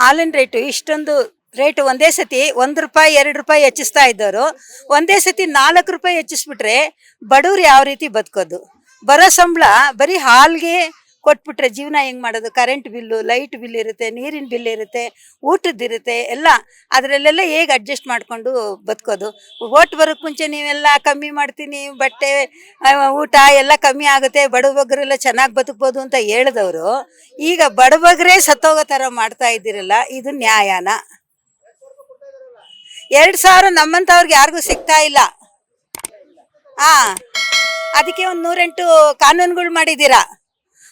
ಹಾಲಿನ ರೇಟು ಇಷ್ಟೊಂದು ರೇಟ್ ಒಂದೇ ಸತಿ ₹1 ₹2 ಹೆಚ್ಚಿಸ್ತಾ ಇದ್ದವರು ಒಂದೇ ಸತಿ ₹4 ಹೆಚ್ಚಿಸ್ಬಿಟ್ರೆ ಬಡವ್ರು ಯಾವ ರೀತಿ ಬದುಕೋದು? ಬರೋ ಸಂಬಳ ಬರೀ ಹಾಲ್ಗೆ ಕೊಟ್ಬಿಟ್ರೆ ಜೀವನ ಹೆಂಗ್ ಮಾಡೋದು? ಕರೆಂಟ್ ಬಿಲ್ಲು, ಲೈಟ್ ಬಿಲ್ ಇರುತ್ತೆ, ನೀರಿನ ಬಿಲ್ ಇರುತ್ತೆ, ಊಟದ್ದಿರುತ್ತೆ, ಎಲ್ಲ ಅದರಲ್ಲೆಲ್ಲ ಹೇಗೆ ಅಡ್ಜಸ್ಟ್ ಮಾಡಿಕೊಂಡು ಬದುಕೋದು? ಓಟ್ ಬರೋಕ್ಕೆ ಮುಂಚೆ ನೀವೆಲ್ಲ ಕಮ್ಮಿ ಮಾಡ್ತೀನಿ, ಬಟ್ಟೆ ಊಟ ಎಲ್ಲ ಕಮ್ಮಿ ಆಗುತ್ತೆ, ಬಡಬಗ್ಗರೆಲ್ಲ ಚೆನ್ನಾಗಿ ಬದುಕ್ಬೋದು ಅಂತ ಹೇಳಿದವರು ಈಗ ಬಡಬಗ್ಗರೇ ಸತ್ತೋಗೋ ಥರ ಮಾಡ್ತಾ ಇದ್ದೀರಲ್ಲ, ಇದು ನ್ಯಾಯನಾ? 2,000 ನಮ್ಮಂಥವ್ರಿಗೆ ಯಾರಿಗೂ ಸಿಗ್ತಾ ಇಲ್ಲ. ಅದಕ್ಕೆ ಒಂದು 108 ಕಾನೂನುಗಳು ಮಾಡಿದ್ದೀರಾ.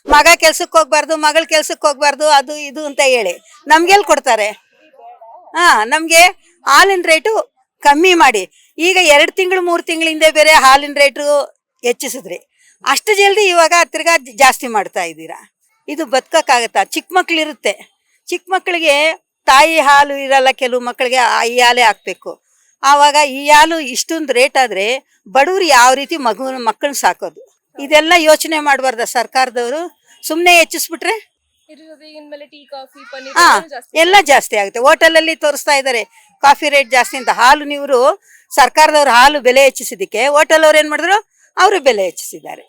ಮಗ ಕೆಲ್ಸಕ್ಕೆ ಹೋಗ್ಬಾರ್ದು, ಮಗಳ ಕೆಲ್ಸಕ್ಕೆ ಹೋಗ್ಬಾರ್ದು, ಅದು ಇದು ಅಂತ ಹೇಳಿ ನಮ್ಗೆಲ್ಲಿ ಕೊಡ್ತಾರೆ? ನಮಗೆ ಹಾಲಿನ ರೇಟು ಕಮ್ಮಿ ಮಾಡಿ. ಈಗ 2 ತಿಂಗಳು 3 ತಿಂಗಳಿಂದ ಬೇರೆ ಹಾಲಿನ ರೇಟು ಹೆಚ್ಚಿಸಿದ್ರಿ, ಅಷ್ಟು ಜಲ್ದಿ ಇವಾಗ ತಿರ್ಗಾ ಜಾಸ್ತಿ ಮಾಡ್ತಾ ಇದ್ದೀರಾ. ಇದು ಬದುಕೋಕ್ಕಾಗತ್ತಾ? ಚಿಕ್ಕ ಮಕ್ಳಿರುತ್ತೆ, ಚಿಕ್ಕ ಮಕ್ಕಳಿಗೆ ತಾಯಿ ಹಾಲು ಇರಲ್ಲ, ಕೆಲವು ಮಕ್ಕಳಿಗೆ ಈ ಹಾಲೇ ಹಾಕ್ಬೇಕು. ಆವಾಗ ಈ ಹಾಲು ಇಷ್ಟೊಂದು ರೇಟ್ ಆದರೆ ಬಡವ್ರು ಯಾವ ರೀತಿ ಮಕ್ಕಳನ್ನ ಸಾಕೋದು? ಇದೆಲ್ಲ ಯೋಚನೆ ಮಾಡಬಾರ್ದ ಸರ್ಕಾರದವರು? ಸುಮ್ಮನೆ ಹೆಚ್ಚಿಸ್ಬಿಟ್ರೆ ಎಲ್ಲ ಜಾಸ್ತಿ ಆಗುತ್ತೆ. ಹೋಟೆಲಲ್ಲಿ ತೋರಿಸ್ತಾ ಇದ್ದಾರೆ ಕಾಫಿ ರೇಟ್ ಜಾಸ್ತಿ ಅಂತ. ಹಾಲು ನೀವರು ಸರ್ಕಾರದವ್ರು ಹಾಲು ಬೆಲೆ ಹೆಚ್ಚಿಸಿದಕ್ಕೆ ಹೋಟೆಲ್ ಅವ್ರು ಏನು ಮಾಡಿದ್ರು? ಅವರು ಬೆಲೆ ಹೆಚ್ಚಿಸಿದ್ದಾರೆ.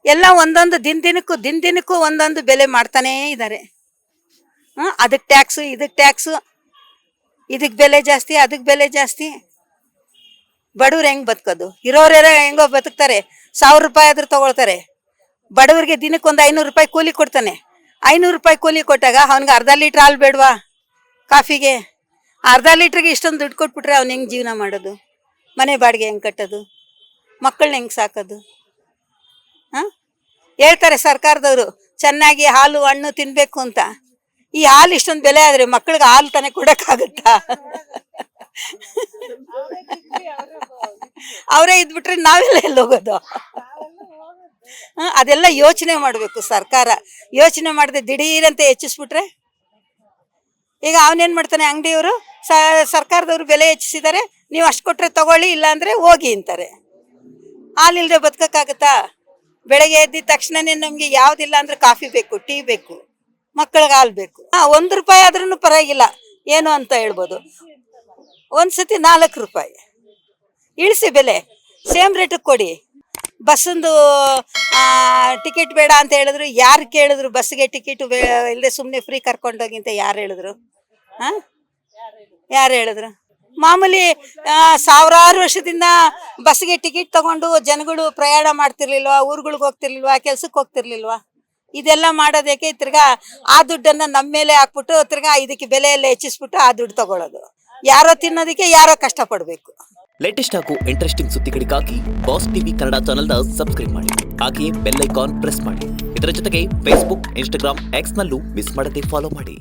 ಎಲ್ಲ ಒಂದೊಂದು ದಿನಕ್ಕೂ ಒಂದೊಂದು ಬೆಲೆ ಮಾಡ್ತಾನೇ ಇದ್ದಾರೆ. ಅದಕ್ಕೆ ಟ್ಯಾಕ್ಸು, ಇದಕ್ಕೆ ಟ್ಯಾಕ್ಸು, ಇದಕ್ಕೆ ಬೆಲೆ ಜಾಸ್ತಿ, ಅದಕ್ಕೆ ಬೆಲೆ ಜಾಸ್ತಿ. ಬಡವ್ರು ಹೆಂಗೆ ಬದುಕೋದು? ಇರೋರೆಲ್ಲ ಹೆಂಗೋ ಬದುಕ್ತಾರೆ, ₹1,000 ಆದ್ರೂ ತಗೊಳ್ತಾರೆ. ಬಡವರಿಗೆ ದಿನಕ್ಕೆ ಒಂದು ₹500 ಕೂಲಿ ಕೊಡ್ತಾನೆ. ₹500 ಕೂಲಿ ಕೊಟ್ಟಾಗ ಅವ್ನಿಗೆ ಅರ್ಧ ಲೀಟ್ರ್ ಹಾಲು ಬೇಡವಾ ಕಾಫಿಗೆ? ಅರ್ಧ ಲೀಟ್ರಿಗೆ ಇಷ್ಟೊಂದು ದುಡ್ಡು ಕೊಟ್ಬಿಟ್ರೆ ಅವ್ನು ಹೆಂಗೆ ಜೀವನ ಮಾಡೋದು? ಮನೆ ಬಾಡಿಗೆ ಹೆಂಗೆ ಕಟ್ಟೋದು? ಮಕ್ಕಳನ್ನ ಹೆಂಗೆ ಸಾಕೋದು? ಹೇಳ್ತಾರೆ ಸರ್ಕಾರದವರು ಚೆನ್ನಾಗಿ ಹಾಲು ಹಣ್ಣು ತಿನ್ಬೇಕು ಅಂತ. ಈ ಹಾಲು ಇಷ್ಟೊಂದು ಬೆಲೆ ಆದರೆ ಮಕ್ಕಳಿಗೆ ಹಾಲು ತಾನೇ ಕೊಡೋಕ್ಕಾಗುತ್ತಾ? ಅವರೇ ಇದ್ಬಿಟ್ರೆ ನಾವೆಲ್ಲ ಎಲ್ಲಿ ಹೋಗೋದು? ಅದೆಲ್ಲ ಯೋಚನೆ ಮಾಡಬೇಕು ಸರ್ಕಾರ. ಯೋಚನೆ ಮಾಡದೆ ದಿಢೀರಂತೆ ಹೆಚ್ಚಿಸ್ಬಿಟ್ರೆ ಈಗ ಅವನೇನ್ ಮಾಡ್ತಾನೆ? ಅಂಗಡಿಯವರು ಸರ್ಕಾರದವರು ಬೆಲೆ ಹೆಚ್ಚಿಸಿದ್ದಾರೆ, ನೀವು ಅಷ್ಟು ಕೊಟ್ರೆ ತಗೊಳ್ಳಿ, ಇಲ್ಲ ಅಂದ್ರೆ ಹೋಗಿ ಅಂತಾರೆ. ಹಾಲಿಲ್ಲದೆ ಬದುಕಕ್ಕಾಗತ್ತಾ? ಬೆಳಗ್ಗೆ ಎದ್ದಿದ ತಕ್ಷಣನೇ ನಮ್ಗೆ ಯಾವ್ದಿಲ್ಲ ಅಂದ್ರೆ ಕಾಫಿ ಬೇಕು, ಟೀ ಬೇಕು, ಮಕ್ಕಳಿಗೆ ಹಾಲು ಬೇಕು. ₹1 ಆದ್ರೂ ಪರವಾಗಿಲ್ಲ, ಏನು ಅಂತ ಹೇಳ್ಬೋದು. ಒಂದ್ಸತಿ ₹4 ಇಳಿಸಿ ಬೆಲೆ, ಸೇಮ್ ರೇಟಿಗೆ ಕೊಡಿ. ಬಸ್ಸಂದು ಟಿಕೆಟ್ ಬೇಡ ಅಂತ ಹೇಳಿದ್ರು, ಯಾರು ಕೇಳಿದ್ರು? ಬಸ್ಸಿಗೆ ಟಿಕೆಟ್ ಇಲ್ಲದೆ ಸುಮ್ಮನೆ ಫ್ರೀ ಕರ್ಕೊಂಡೋಗಿ ಅಂತ ಯಾರು ಹೇಳಿದ್ರು? ಯಾರು ಹೇಳಿದ್ರು? ಮಾಮೂಲಿ ಸಾವಿರಾರು ವರ್ಷದಿಂದ ಬಸ್ಸಿಗೆ ಟಿಕೆಟ್ ತಗೊಂಡು ಜನಗಳು ಪ್ರಯಾಣ ಮಾಡ್ತಿರ್ಲಿಲ್ವಾ? ಊರುಗಳಿಗೆ ಹೋಗ್ತಿರ್ಲಿಲ್ವಾ? ಕೆಲ್ಸಕ್ಕೆ ಹೋಗ್ತಿರ್ಲಿಲ್ವಾ? ಇದೆಲ್ಲ ಮಾಡೋದಕ್ಕೆ ತಿರ್ಗಾ ಆ ದುಡ್ಡನ್ನ ನಮ್ಮ ಮೇಲೆ ಹಾಕ್ಬಿಟ್ಟು ತಿರ್ಗಾ ಇದಕ್ಕೆ ಬೆಲೆ ಎಲ್ಲ ಹೆಚ್ಚಿಸ್ಬಿಟ್ಟು ಆ ದುಡ್ಡು ತಗೊಳ್ಳೋದು. ಯಾರೋ ತಿನ್ನೋದಕ್ಕೆ ಯಾರೋ ಕಷ್ಟಪಡಬೇಕು. ಲೇಟೆಸ್ಟ್ ಹಾಗೂ ಇಂಟ್ರೆಸ್ಟಿಂಗ್ ಸುದ್ದಿಗಳಿಗಾಗಿ ಬಾಸ್ ಟಿವಿ ಕನ್ನಡ ಚಾನೆಲ್ನ ಸಬ್ಸ್ಕ್ರೈಬ್ ಮಾಡಿ. ಹಾಗೆಯೇ ಬೆಲ್ ಐಕಾನ್ ಪ್ರೆಸ್ ಮಾಡಿ. ಇದರ ಜೊತೆಗೆ ಫೇಸ್ಬುಕ್, ಇನ್ಸ್ಟಾಗ್ರಾಮ್, ಎಕ್ಸ್ ನಲ್ಲೂ ಮಿಸ್ ಮಾಡದೆ ಫಾಲೋ ಮಾಡಿ.